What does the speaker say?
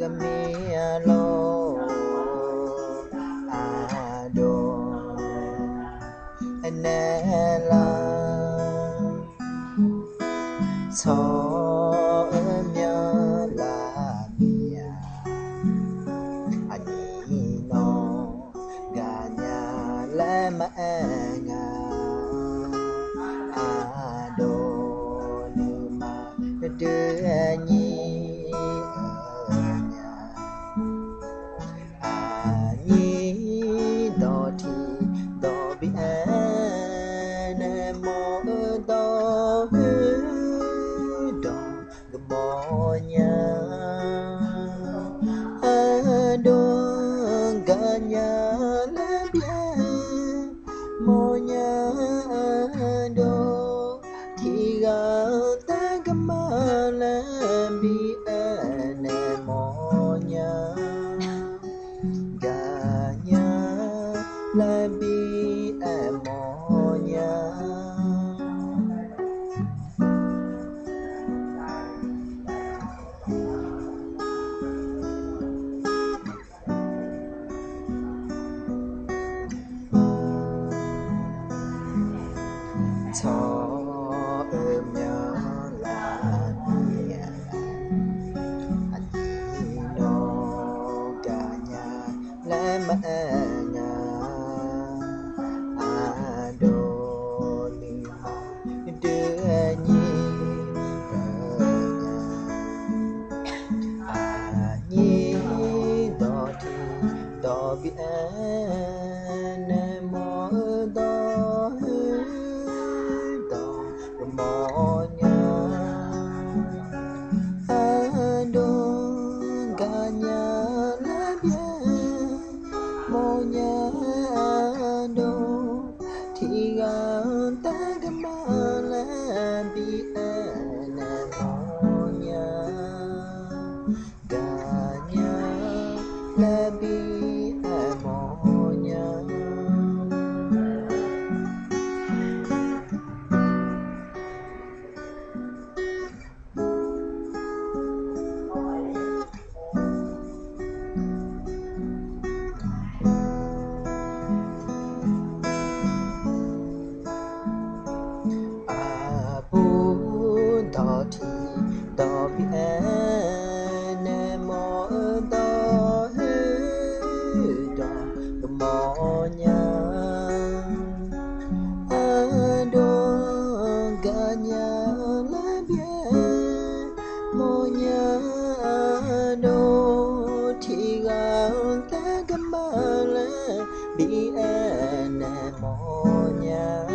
Gamelo Ado Anela So La Mia Anino Ganya Lema Anga Ado Numa Đưa Nhi Nhi Đô Thị Đô Bi An Mô Đô Hư Đô Gà Mô Nha Đô Gà Nha Lê Bia Mô Nha Đô Thì Gà Ta Gà Mô Lê Bi An Mô Nha La bi amonya Cho nhớ là nia Anino cả nhà lẽ mẹ Đô Bi An Mô Đô Hư Đô Gà Mô Nha Đô Gà Nha Lê Bia Mô Nha Đô Thì Gà Ta Gà Mô Lê Bi An Mô Nha Gà Nha Lê Bi Đô Thị Đô Bi An Mô Đô Hư Đô Gà Mô Nha Đô Gà Nha Lê Bia Mô Nha Đô Thì Gà Ta Gà Mô Lê Bi An Mô Nha